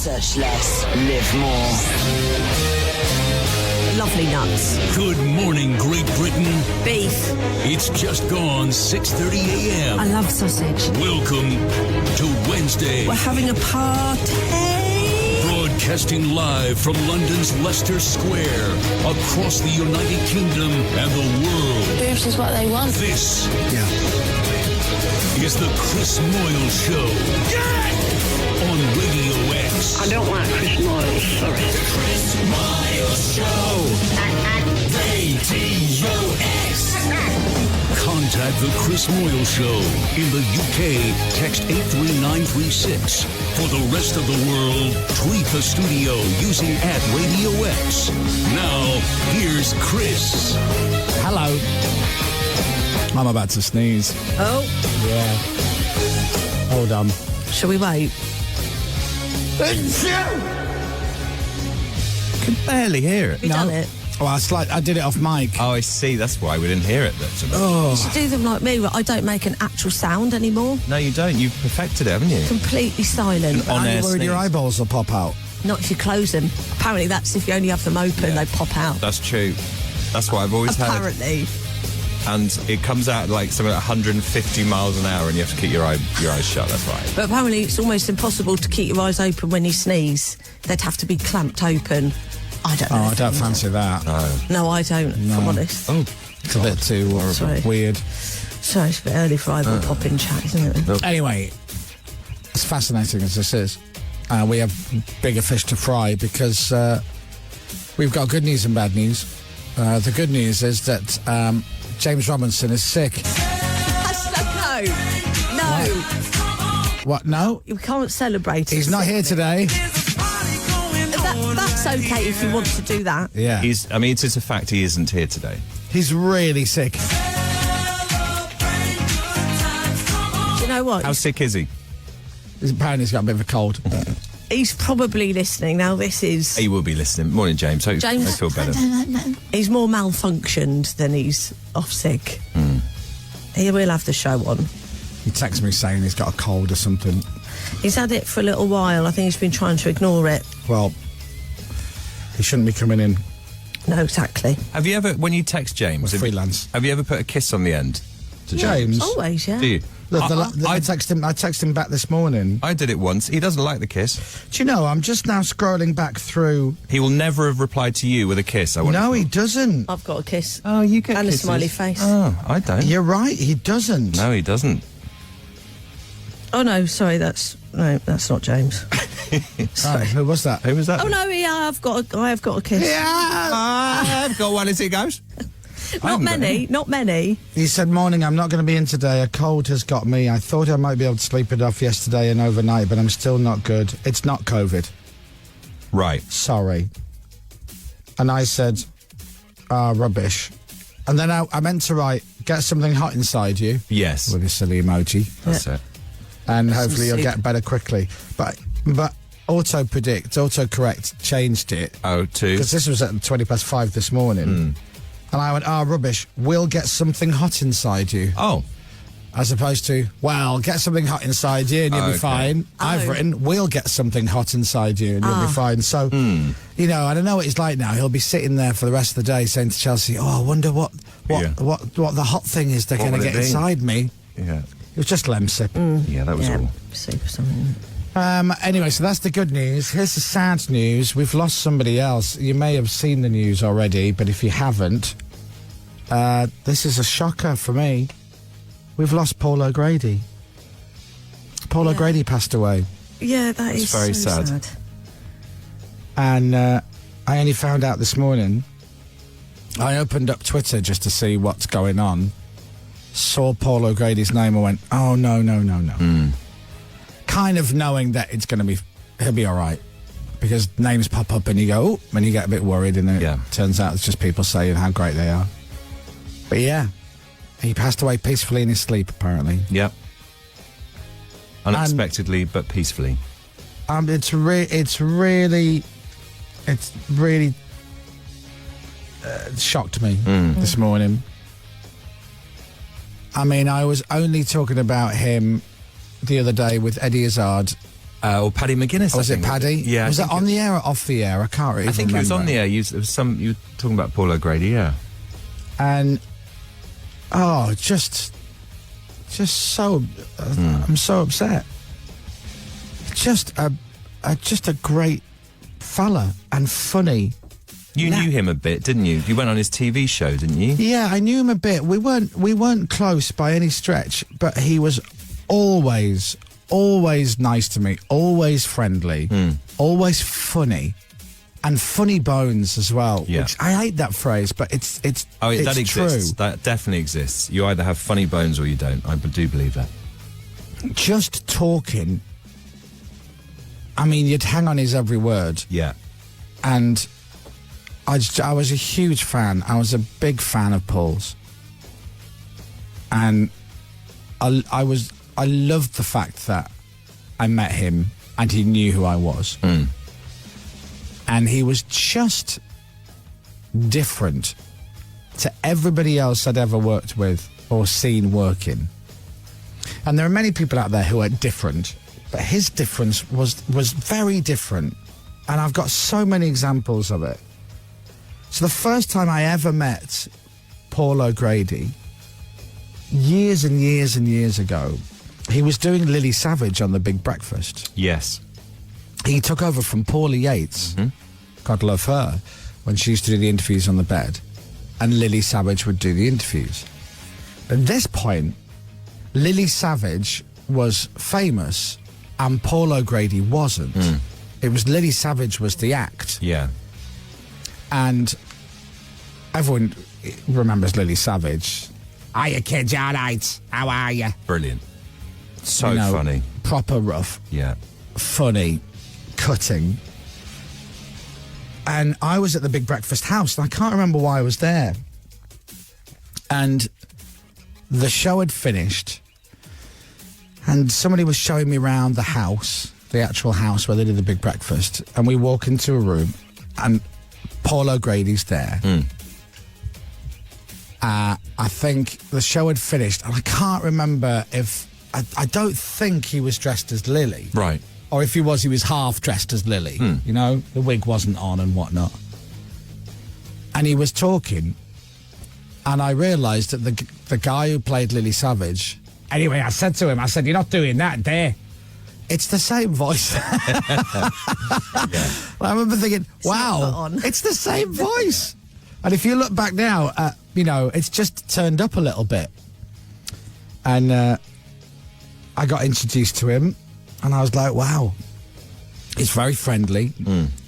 Search less, live more. Lovely nuts. Good morning, Great Britain. Beef. It's just gone 6:30 a.m. I love sausage. Welcome to Wednesday. We're having a party. Broadcasting live from London's Leicester Square, across the United Kingdom and the world. Boobs is what they want. This is the Chris Moyles Show. On Radio X. I don't like Chris Moyles, sorry. The Chris Moyles Show. Radio X. Contact the Chris Moyles Show. In the UK, text 83936. For the rest of the world, tweet the studio using @Radio X. Now, here's Chris. Hello. I'm about to sneeze. Oh. Yeah. Hold on. Shall we wait? I can barely hear it. Have you done it? Well, I did it off mic. Oh, I see. That's why we didn't hear it. You should do them like me, where I don't make an actual sound anymore. No, you don't. You've perfected it, haven't you? Completely silent. Aren't you worried sneeze. your eyeballs will pop out? Not if you close them. Apparently that's if you only have them open, they pop out. That's true. That's what I've always heard. Apparently. And it comes out like something like 150 miles an hour and you have to keep your eyes shut. That's right. But apparently it's almost impossible to keep your eyes open when you sneeze. They'd have to be clamped open. I don't know. Oh, I don't fancy that. No, I don't, if I'm honest. Oh, It's a bit too Sorry. weird. Sorry, it's a bit early for eyeball popping chat, isn't it? Anyway, as fascinating as this is, we have bigger fish to fry because we've got good news and bad news. The good news is that James Robinson is sick. No. What? No? You can't celebrate it. He's not here today. That's okay if you want to do that. Yeah. it's a fact he isn't here today. He's really sick. Do you know what? How sick is he? Apparently he's got a bit of a cold. He's probably listening. Now, this is... He will be listening. Morning, James. Hope I feel better. He's more malfunctioned than he's off sick. He will have the show on. He texts me saying he's got a cold or something. He's had it for a little while. I think he's been trying to ignore it. Well, he shouldn't be coming in. No, exactly. Have you ever, when you text James, With freelance. have you ever put a kiss on the end to James? Always, yeah. Do you? I texted him back this morning. I did it once. He doesn't like the kiss. Do you know, I'm just now scrolling back through. He will never have replied to you with a kiss. No, he doesn't. I've got a kiss. Oh, you get And kisses. a smiley face. Oh, I don't. You're right, he doesn't. No, he doesn't. Oh, no, sorry, that's not James. Oh, who was that? Who was that? Oh, no, yeah, I have got a kiss. I've got one as it goes. Not many. He said, morning, I'm not going to be in today. A cold has got me. I thought I might be able to sleep it off yesterday and overnight, but I'm still not good. It's not COVID. Right. Sorry. And I said, rubbish. And then I meant to write, get something hot inside you. Yes. With a silly emoji. That's it. And hopefully you'll soup. get better quickly. But autocorrect changed it. Oh, two. Because this was at 5:20 this morning. And I went, rubbish. We'll get something hot inside you. Oh. As opposed to, well, get something hot inside you and you'll be Okay. fine. I've written, we'll get something hot inside you and you'll be fine. So, you know, I don't know what he's like now. He'll be sitting there for the rest of the day saying to Chelsea, I wonder what the hot thing is they're What going to would it get be? inside me. Yeah. It was just Lemsip. Yeah, that was all. Super something. Anyway, so that's the good news. Here's the sad news. We've lost somebody else. You may have seen the news already, but if you haven't, this is a shocker for me. We've lost Paul O'Grady. Paul O'Grady passed away. Yeah, that is very so sad. And I only found out this morning. I opened up Twitter just to see what's going on. Saw Paul O'Grady's name and went, oh, no. Kind of knowing that he'll be all right. Because names pop up and you go, oh, and you get a bit worried and it turns out it's just people saying how great they are. But yeah, he passed away peacefully in his sleep, apparently. Yep. Unexpectedly, but peacefully. It's really shocked me this morning. I mean, I was only talking about him the other day with Eddie Izzard Or Paddy McGuinness. Was it Paddy? Yeah. Was it on the air or off the air? I can't really I think it was remember. on the air. You were talking about Paul O'Grady, yeah. And just so I'm so upset. Just a great fella and funny. You knew him a bit, didn't you? You went on his TV show, didn't you? Yeah, I knew him a bit. We weren't close by any stretch, but he was always nice to me, always friendly, always funny. And funny bones as well. Yeah. Which I hate that phrase, but it's that exists. true. That definitely exists. You either have funny bones or you don't. I do believe that. Just talking. I mean, you'd hang on his every word. Yeah. And I was a huge fan. I was a big fan of Paul's. And I loved the fact that I met him and he knew who I was. And he was just different to everybody else I'd ever worked with or seen working. And there are many people out there who are different, but his difference was very different. And I've got so many examples of it. So the first time I ever met Paul O'Grady, years and years and years ago, he was doing Lily Savage on The Big Breakfast. Yes. He took over from Paulie Yates, God love her, when she used to do the interviews on the bed, and Lily Savage would do the interviews. At this point, Lily Savage was famous and Paul O'Grady wasn't. It was Lily Savage was the act. Yeah. And everyone remembers Lily Savage. Hiya kids, you all right? How are you? Brilliant. So You know, funny. Proper rough. Yeah. Funny, cutting. And I was at the Big Breakfast House, and I can't remember why I was there. And the show had finished, and somebody was showing me around the house, the actual house where they did the Big Breakfast, and we walk into a room, and Paul O'Grady's there. I think the show had finished, and I can't remember if... I don't think he was dressed as Lily. Right. Or if he was half dressed as Lily. You know, the wig wasn't on and whatnot. And he was talking, and I realised that the guy who played Lily Savage... Anyway, I said to him, you're not doing that there. It's the same voice. I remember thinking, wow, it's the same voice. And if you look back now, it's just turned up a little bit. And I got introduced to him, and I was like, wow, he's very friendly.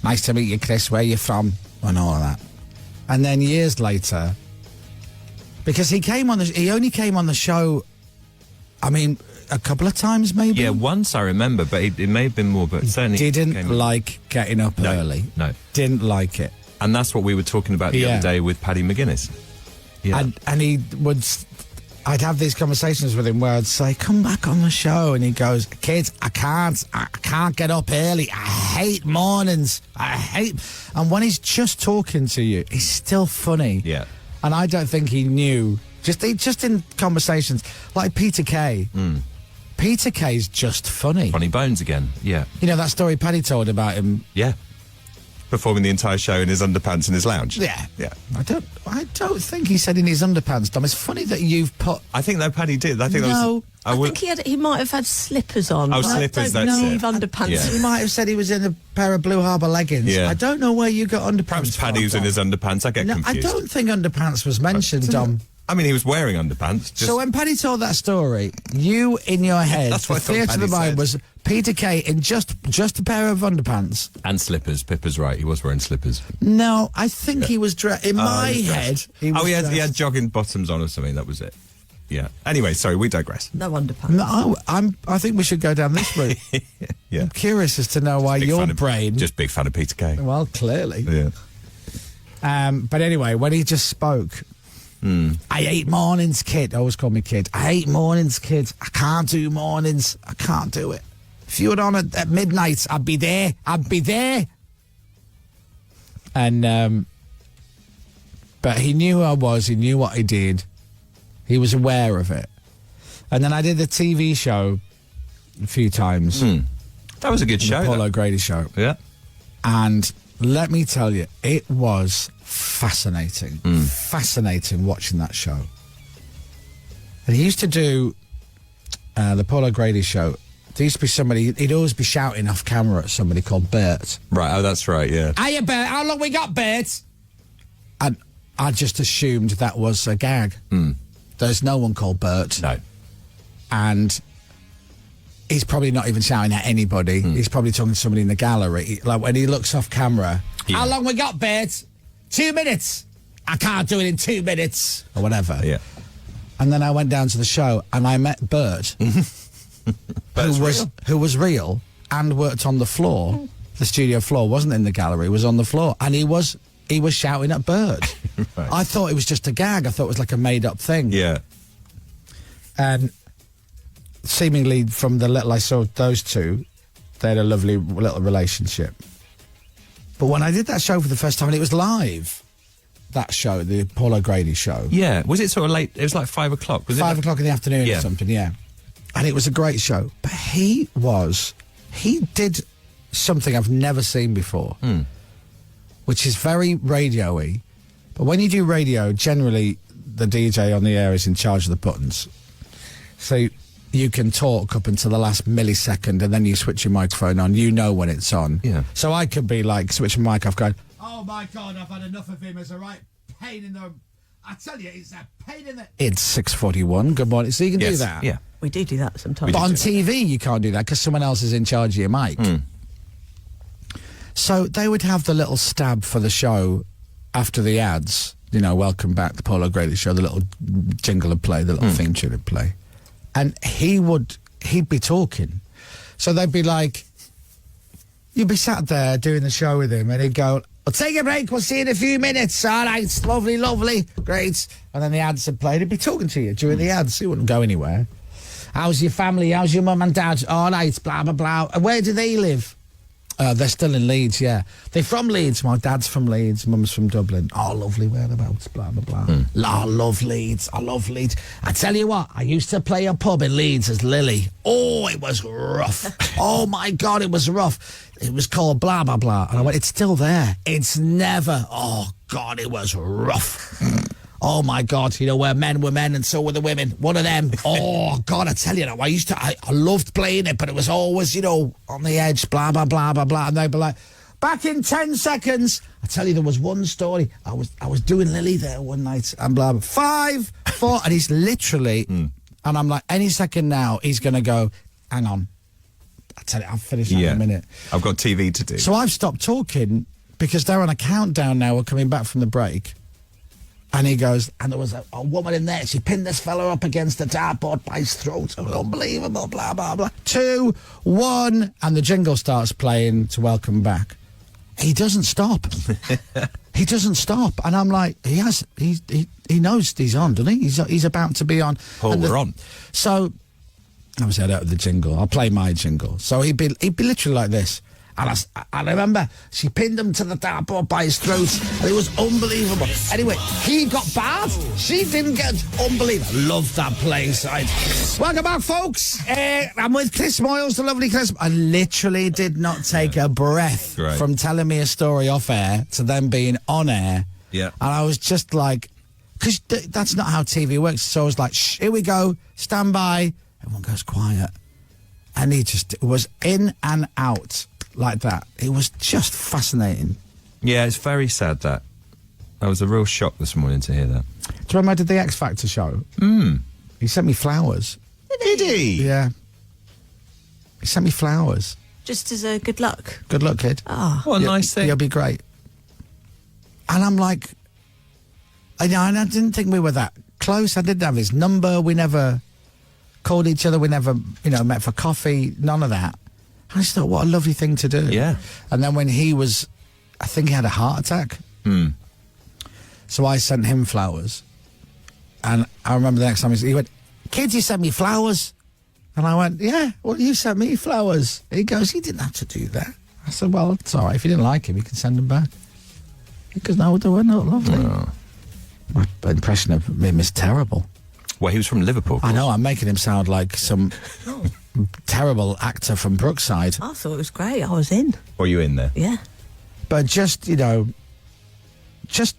Nice to meet you, Chris. Where you from? And all of that. And then years later, because he only came on the show, I mean, a couple of times maybe. Yeah, once I remember, but it may have been more, but certainly... Didn't like getting up early. No. Didn't like it. And that's what we were talking about the other day with Paddy McGuinness. Yeah. And he would... I'd have these conversations with him where I'd say, come back on the show. And he goes, kids, I can't get up early. I hate mornings. And when he's just talking to you, he's still funny. Yeah. And I don't think he knew, just in conversations, like Peter Kay. Peter Kay's just funny. Funny bones again, yeah. You know that story Paddy told about him? Yeah. Performing the entire show in his underpants in his lounge. Yeah. Yeah. I don't think he said in his underpants, Dom. It's funny that you've put... I think that Paddy did. I think No. that was... I think he might have had slippers on. Oh, but slippers, I don't that's believe it. underpants. Yeah. He might have said he was in a pair of Blue Harbour leggings. Yeah. I don't know where you got underpants Perhaps from, Paddy was in Dom. his underpants. I get No, confused. I don't think underpants was mentioned, Dom. I mean, he was wearing underpants. Just... So when Paddy told that story, you in your head, That's the what I thought theatre of the Paddy mind said. was Peter Kay in just a pair of underpants. And slippers. Pippa's right. He was wearing slippers. No, I think he was dressed. In my he was head, dressed. he was he had dressed. jogging bottoms on or something. That was it. Yeah. Anyway, sorry, we digress. No underpants. No, I think we should go down this route. Yeah. I'm curious as to know why Big your fan of- brain... Just big fan of Peter Kay. Well, clearly. Yeah. But anyway, when he just spoke, I hate mornings, kid. Always call me kid. I hate mornings, kid. I can't do mornings. I can't do it. If you were on at midnight, I'd be there. And, but he knew who I was. He knew what I did. He was aware of it. And then I did the TV show a few times. That was a good show. The Paul that. O'Grady show. Yeah. And let me tell you, it was fascinating. Fascinating watching that show. And he used to do the Paul O'Grady show. There used to be somebody, he'd always be shouting off camera at somebody called Bert. Right, oh, that's right, yeah. Hiya, Bert, how long we got, Bert? And I just assumed that was a gag. There's no one called Bert. No. And he's probably not even shouting at anybody. He's probably talking to somebody in the gallery. Like when he looks off camera, how long we got, Bert? 2 minutes. I can't do it in 2 minutes. Or whatever. Yeah. And then I went down to the show and I met Bert, who was real and worked on the floor. The studio floor, wasn't in the gallery, was on the floor. And he was shouting at Bert. Right. I thought it was just a gag. I thought it was like a made-up thing. Yeah. And seemingly from the little I saw those two, they had a lovely little relationship. But when I did that show for the first time, and it was live, that show, the Paul O'Grady show. Yeah. Was it sort of late? It was like 5 o'clock, was it? 5 o'clock in the afternoon Yeah. or something, yeah. And it was a great show. But he did something I've never seen before, which is very radio-y. But when you do radio, generally the DJ on the air is in charge of the buttons. So you can talk up until the last millisecond and then you switch your microphone on. You know when it's on. Yeah. So I could be like switching my mic off going, oh my God, I've had enough of him as a right pain in the... I tell you, it's a pain in the... It's 6:41. Good morning. So you can do that. Yeah. We do that sometimes. But on TV, you can't do that because someone else is in charge of your mic. So they would have the little stab for the show after the ads. You know, welcome back to Paul O'Grady show. The little jingle would play, the little theme tune would play. And he'd be talking. So they'd be like, you'd be sat there doing the show with him and he'd go, I'll take a break, we'll see you in a few minutes. All right, lovely, lovely, great. And then the ads had played. He'd be talking to you during the ads. He wouldn't go anywhere. How's your family? How's your mum and dad? All right, blah, blah, blah. And where do they live? They're still in Leeds, yeah. They're from Leeds. My dad's from Leeds. Mum's from Dublin. Oh, lovely. Whereabouts? Blah, blah, blah. I love Leeds. I love Leeds. I tell you what, I used to play a pub in Leeds as Lily. Oh, it was rough. Oh, my God, it was rough. It was called blah, blah, blah. And I went, it's still there. It's never. Oh, God, it was rough. Oh, my God, you know, where men were men and so were the women. One of them. Oh, God, I tell you now, I loved playing it, but it was always, you know, on the edge, blah, blah, blah, blah, blah. And they'd be like, back in 10 seconds. I tell you, there was one story. I was doing Lily there one night and blah, blah. 5, 4. And he's literally, and I'm like, any second now, he's going to go, hang on. I tell you, I'll finish that in a minute. I've got TV to do. So I've stopped talking because they're on a countdown now. We're coming back from the break. And he goes, and there was a woman in there. She pinned this fella up against the dartboard by his throat. It was unbelievable, blah, blah, blah. 2, 1, and the jingle starts playing to welcome back. He doesn't stop. He doesn't stop. And I'm like, he knows he's on, doesn't he? He's about to be on. Paul, we're on. So, obviously I don't have the jingle. I'll play my jingle. So he'd be literally like this. And I remember she pinned him to the dartboard by his throat, and it was unbelievable. Anyway, he got bad. She didn't get unbelievable. Love that place. Welcome back, folks. I'm with Chris Moyles, the lovely Chris. I literally did not take a breath from telling me a story off air to them being on air. Yeah. And I was just like, because that's not how TV works. So I was like, shh, here we go, stand by. Everyone goes quiet. And he just was in and out like that. It was just fascinating. Yeah, it's very sad that. I was a real shock this morning to hear that. Do you remember I did the X Factor show? He sent me flowers. Did he? Yeah. He sent me flowers. Just as a good luck. Good luck, kid. Ah. What a nice thing. You'll be great. And I'm like, I didn't think we were that close. I didn't have his number. We never called each other. We never, met for coffee. None of that. I just thought, what a lovely thing to do. Yeah. And then when I think he had a heart attack. So I sent him flowers. And I remember the next time he went, kids, you sent me flowers. And I went, yeah, well, you sent me flowers. He goes, you didn't have to do that. I said, well, it's all right. If you didn't like him, you can send them back. He goes, no, they were not lovely. Oh. My impression of him is terrible. Well, he was from Liverpool. I know, I'm making him sound like some terrible actor from Brookside. I thought it was great. I was in. Were you in there? Yeah. But just, you know, just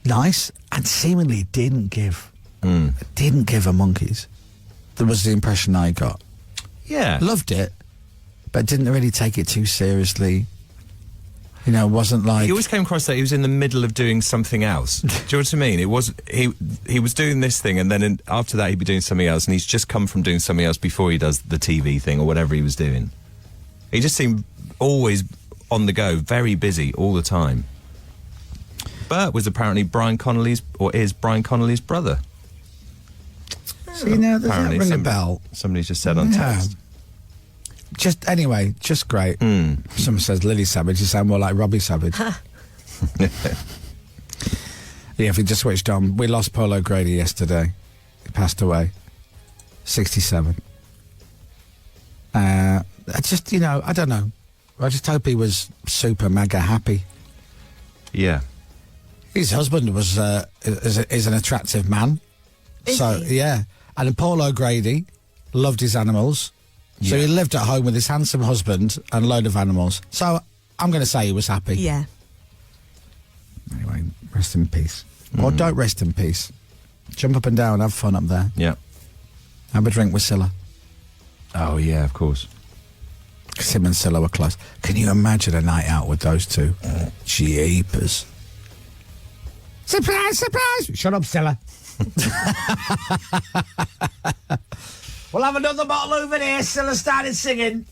nice and seemingly didn't give a monkeys. That was the impression I got. Yeah. Loved it, but didn't really take it too seriously. You know, wasn't like... He always came across that he was in the middle of doing something else. Do you know what I mean? It was he was doing this thing, and then after that he'd be doing something else, and he's just come from doing something else before he does the TV thing or whatever he was doing. He just seemed always on the go, very busy all the time. Bert was apparently is Brian Connolly's brother. So, you know, does that Apparently, ring a bell? Somebody's just said on text. Just, anyway, just great. Someone says Lily Savage, you sound more like Robbie Savage. Yeah, if you just switched on, we lost Paul O'Grady yesterday. He passed away. 67. I just, you know, I don't know. I just hope he was super mega happy. Yeah. His husband was is an attractive man. Is So, he? yeah. And then Paul O'Grady loved his animals. So he lived at home with his handsome husband and a load of animals. So I'm going to say he was happy. Yeah. Anyway, rest in peace. Or don't rest in peace. Jump up and down, have fun up there. Yeah. Have a drink with Scylla. Oh, yeah, of course. Because him and Scylla were close. Can you imagine a night out with those two? Jeepers. Surprise, surprise! Shut up, Scylla. We'll have another bottle over there. Scylla started singing.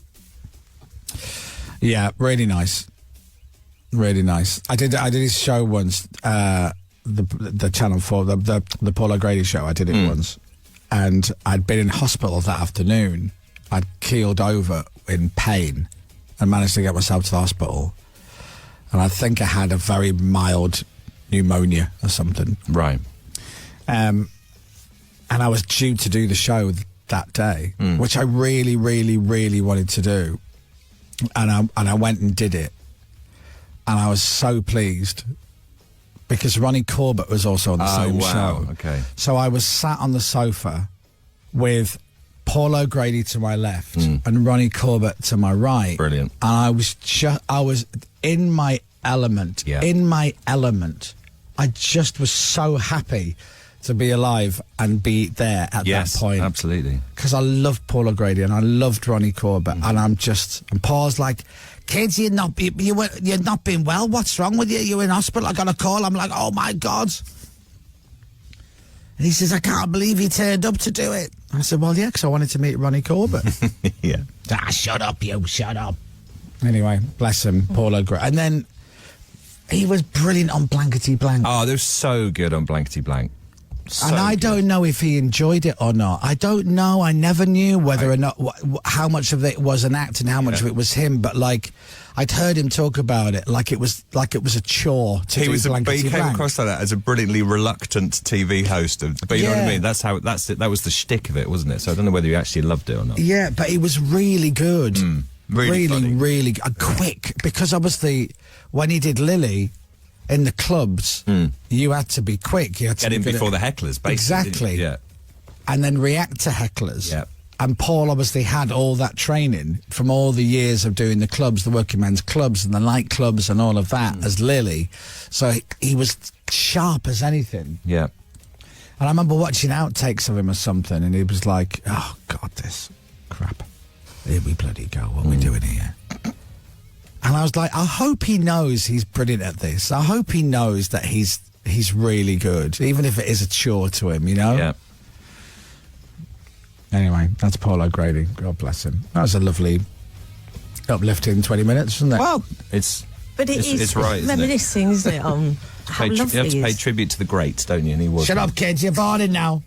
Yeah, really nice. Really nice. I did his show once, the Channel 4, the Paul O'Grady show. I did it once. And I'd been in hospital that afternoon. I'd keeled over in pain and managed to get myself to the hospital. And I think I had a very mild pneumonia or something. Right. And I was due to do the show that day, which I really, really, really wanted to do. And I went and did it. And I was so pleased because Ronnie Corbett was also on the same show. Okay. So I was sat on the sofa with Paul O'Grady to my left and Ronnie Corbett to my right. Brilliant. And I was in my element. Yeah. In my element. I just was so happy to be alive and be there at that point. Absolutely. Because I loved Paul O'Grady and I loved Ronnie Corbett, and and Paul's like, kids, you're not being well. What's wrong with you? You're in hospital. I got a call. I'm like, oh my God. And he says, I can't believe you turned up to do it. I said, well, yeah, because I wanted to meet Ronnie Corbett. Yeah. Shut up, you, shut up. Anyway, bless him, Paul O'Grady. And then he was brilliant on Blankety Blank. Oh, they're so good on Blankety Blank. So and I good. don't know if he enjoyed it or not. I don't know. I never knew whether or not how much of it was an act and how much of it was him. But like, I'd heard him talk about it like it was a chore to do Blankety But he came Blank. across like that as a brilliantly reluctant TV host. But you know what I mean? That's it. That was the shtick of it, wasn't it? So I don't know whether he actually loved it or not. Yeah, but he was really good. Really funny. really quick. Because obviously, when he did Lily in the clubs, you had to be quick. You had to Get in be good before at- the hecklers, basically. Exactly. Yeah. And then react to hecklers. Yeah. And Paul obviously had all that training from all the years of doing the clubs, the working men's clubs and the nightclubs and all of that as Lily. So he was sharp as anything. Yeah. And I remember watching outtakes of him or something, and he was like, oh, God, this crap. Here we bloody go. What are we doing here? And I was like, I hope he knows he's brilliant at this. I hope he knows that he's really good, even if it is a chore to him, you know? Yeah. Anyway, that's Paul O'Grady. God bless him. That was a lovely, uplifting 20 minutes, wasn't it? Well, it's right, isn't it? reminiscing, isn't it? How You lovely have to he pay is. tribute to the greats, don't you? And he was. Shut up, kids. You're boarding now.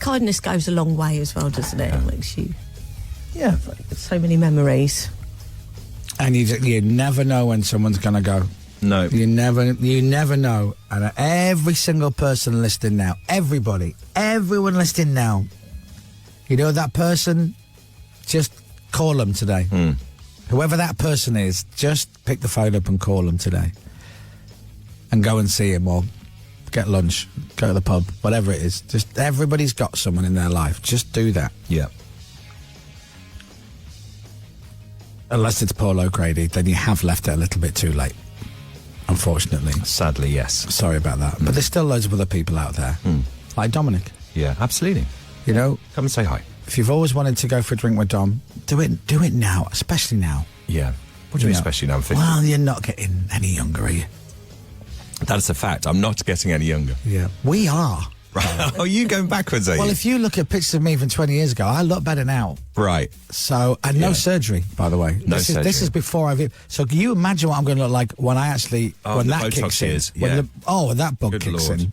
Kindness goes a long way as well, doesn't it? It makes you, so many memories. And you never know when someone's going to go. No. You never know. And every single person listening now, everyone listening now, you know that person, just call them today. Whoever that person is, just pick the phone up and call them today. And go and see him or get lunch, go to the pub, whatever it is. Just everybody's got someone in their life. Just do that. Yeah. Unless it's Paul O'Grady, then you have left it a little bit too late. Unfortunately. Sadly, yes. Sorry about that. But there's still loads of other people out there. Like Dominic. Yeah, absolutely. You know? Come and say hi. If you've always wanted to go for a drink with Dom, do it now, especially now. Yeah. What do you mean, especially now? I'm 50? Well, you're not getting any younger, are you? That's a fact. I'm not getting any younger. Yeah. We are. Right. Oh, you going backwards, are you? Well, if you look at pictures of me from 20 years ago, I look better now. Right. So, and no surgery, by the way. No surgery. surgery. This is before I've... So can you imagine what I'm going to look like when I actually... when the that Botox kicks in? is, When when that bug Good kicks Lord. in.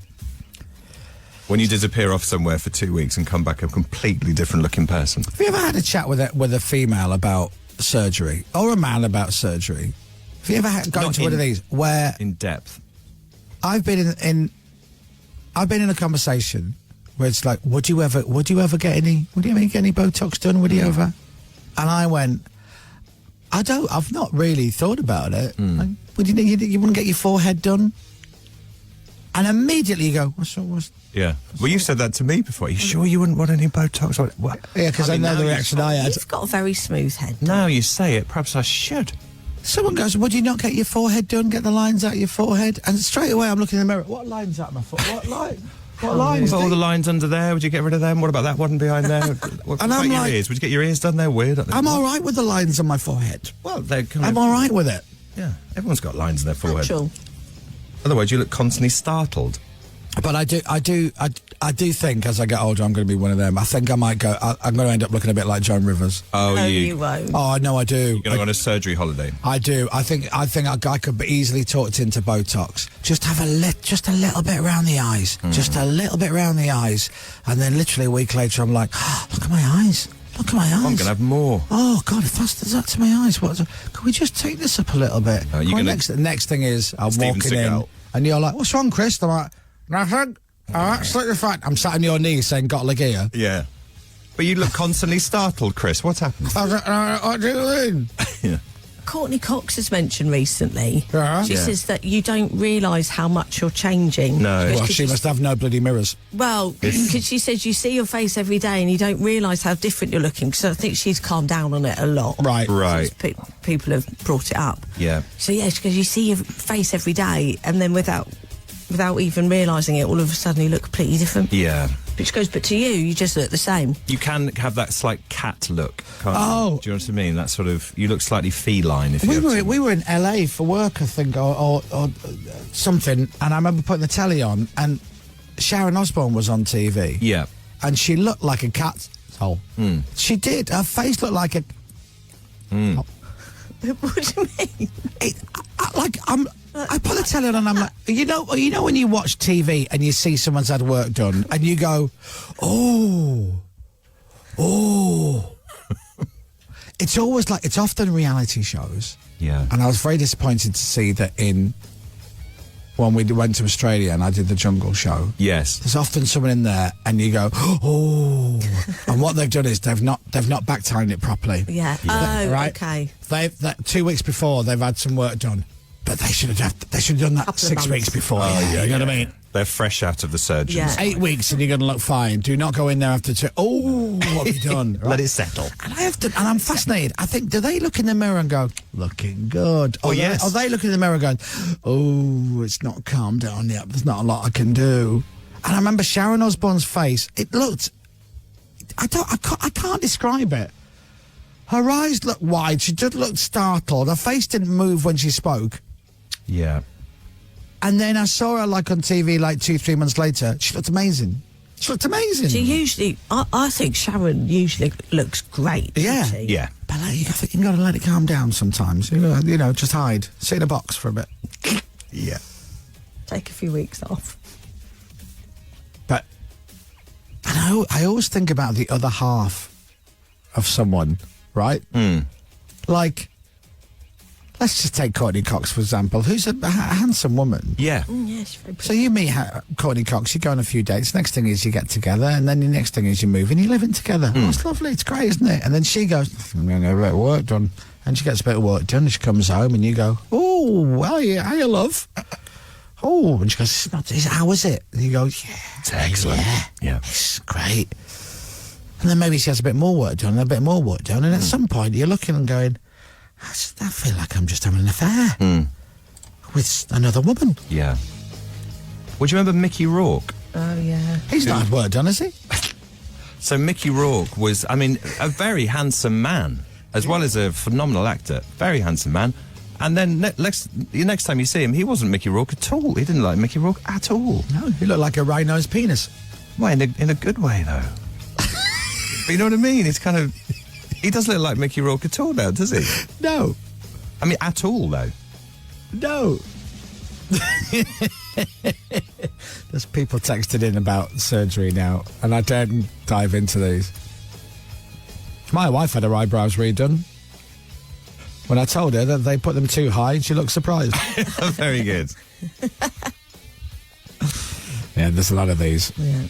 When you disappear off somewhere for 2 weeks and come back a completely different looking person. Have you ever had a chat with a female about surgery? Or a man about surgery? Have you ever gone to one of these where... In depth. I've been in a conversation where it's like, would you ever get any Botox done? Would you ever? And I went, I've not really thought about it. Like, you wouldn't get your forehead done? And immediately you go, what's Yeah. Well, you said that to me before. Are you sure you wouldn't want any Botox? What? yeah, because I know the reaction I had. You've got a very smooth head. Now you say it, perhaps I should. Someone goes, would you not get your forehead done? Get the lines out of your forehead? And straight away I'm looking in the mirror. What lines out of my foot? What line? What lines? All the lines under there, would you get rid of them? What about that one behind there? What And about I'm your like- ears? Would you get your ears done? They're weird. Aren't they? I'm all right with the lines on my forehead. Well, they're kind of... I'm all right with it. Yeah, everyone's got lines in their forehead. Natural. Otherwise, you look constantly startled. But I do think as I get older I'm going to be one of them. I think I might go. I'm going to end up looking a bit like Joan Rivers. Oh, No, you... you won't. Oh, no, I do. You're going to go on a surgery holiday. I do. I think I could be easily talked into Botox. Just have just a little bit around the eyes. Just a little bit around the eyes. And then literally a week later I'm like, oh, look at my eyes. Look at my eyes. I'm going to have more. Oh, God, if that's that to my eyes, can we just take this up a little bit? you're gonna- Next thing is, I'm Steven walking in, Seagal. and you're like, what's wrong, Chris? I'm like, nothing. Absolutely fine. I'm sat on your knees saying, got leg here. Yeah. But you look constantly startled, Chris. What's happened? I was like, what do you mean? Yeah. Courtney Cox has mentioned recently. Yeah. She Yeah. says that you don't realise how much you're changing. No. Because Well, she must have no bloody mirrors. Well, because she says you see your face every day and you don't realise how different you're looking. So I think she's calmed down on it a lot. Right. Right. People have brought it up. Yeah. So yeah, because you see your face every day and then without even realising it, all of a sudden you look completely different. Yeah. Which goes, but to you just look the same. You can have that slight cat look, can't Oh. you? Do you know what I mean? That sort of... You look slightly feline if you have We were in LA for work, I think, or something, and I remember putting the telly on, and Sharon Osbourne was on TV. Yeah. And she looked like a cat hole. She did. Her face looked like a... What do you mean? I put the telly on and I'm like, you know when you watch TV and you see someone's had work done and you go, oh. It's always like, it's often reality shows. Yeah. And I was very disappointed to see that when we went to Australia and I did the Jungle Show. Yes. There's often someone in there and you go, oh. And what they've done is they've not back-timed it properly. Yeah. Oh, Right? okay. 2 weeks before they've had some work done. But they should have done that Couple of 6 months. weeks before. You know what I mean? They're fresh out of the surgeons. Yeah. 8 weeks and you're going to look fine. Do not go in there after 2. Oh, what have you done? Right? Let it settle. And I'm fascinated. I think, do they look in the mirror and go, looking good? Or yes. Or they look in the mirror going, oh, it's not calmed down yet. There's not a lot I can do. And I remember Sharon Osbourne's face. It looked, I can't describe it. Her eyes looked wide. She just looked startled. Her face didn't move when she spoke. Yeah. And then I saw her like on TV like 2-3 months later. She looked amazing. She looked amazing. She usually, I think Sharon usually looks great. doesn't Yeah. she? Yeah. But like, I think you've got to let it calm down sometimes. You know, just hide. Sit in a box for a bit. Yeah. Take a few weeks off. But and I always think about the other half of someone, right? Like, let's just take Courtney Cox, for example, who's a handsome woman. Yeah. Yeah, she's very pretty. So you meet Courtney Cox, you go on a few dates, next thing is you get together, and then the next thing is you move and you're living together. Oh, it's lovely, it's great, isn't it? And then she goes, I'm going to get a bit of work done. And she gets a bit of work done, and she comes home and you go, oh, well, yeah, hiya, love. Oh, and she goes, how is it? And you go, yeah. It's excellent. Yeah. It's great. And then maybe she has a bit more work done and a bit more work done. And at some point you're looking and going, I feel like I'm just having an affair with another woman. Yeah. Would you remember Mickey Rourke? Oh, yeah. He's not had work done, has he? So Mickey Rourke was, I mean, a very handsome man, as well as a phenomenal actor. Very handsome man. And then next time you see him, he wasn't Mickey Rourke at all. He didn't like Mickey Rourke at all. No, he looked like a rhino's penis. Well, in a good way, though. But you know what I mean? It's kind of... He doesn't look like Mickey Rourke at all now, does he? No. I mean, at all, though. No. There's people texted in about surgery now, and I daren't dive into these. My wife had her eyebrows redone. When I told her that they put them too high, she looked surprised. Very good. Yeah, there's a lot of these. Yeah.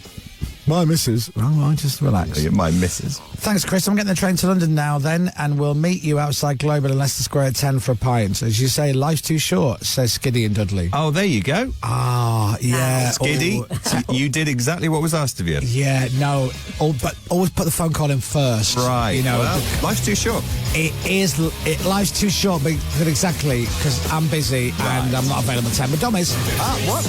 My missus. Well, just relax. My missus. Thanks, Chris. I'm getting the train to London now, then, and we'll meet you outside Global in Leicester Square at 10 for a pint. As you say, life's too short, says Skiddy and Dudley. Oh, there you go. Ah, yeah. Skiddy, you did exactly what was asked of you. Yeah, no. But always put the phone call in first. Right. You know, well, life's too short. Life's too short, but exactly, because I'm busy and I'm not available at 10. But Dom is. What?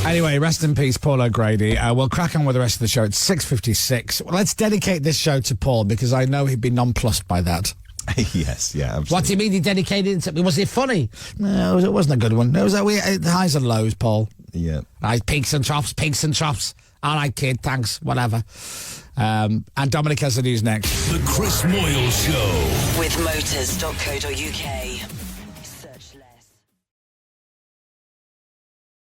Anyway, rest in peace, Paul O'Grady. We'll crack on with the rest of the show. It's 6:56. Well, let's dedicate this show to Paul, because I know he'd be nonplussed by that. Yes, yeah, absolutely. What do you mean he dedicated it to... Was it funny? No, it wasn't a good one. It was highs and lows, Paul. Yeah. Peaks and troughs. All right, kid, thanks, whatever. And Dominic has the news next. The Chris Moyles Show. With Motors.co.uk.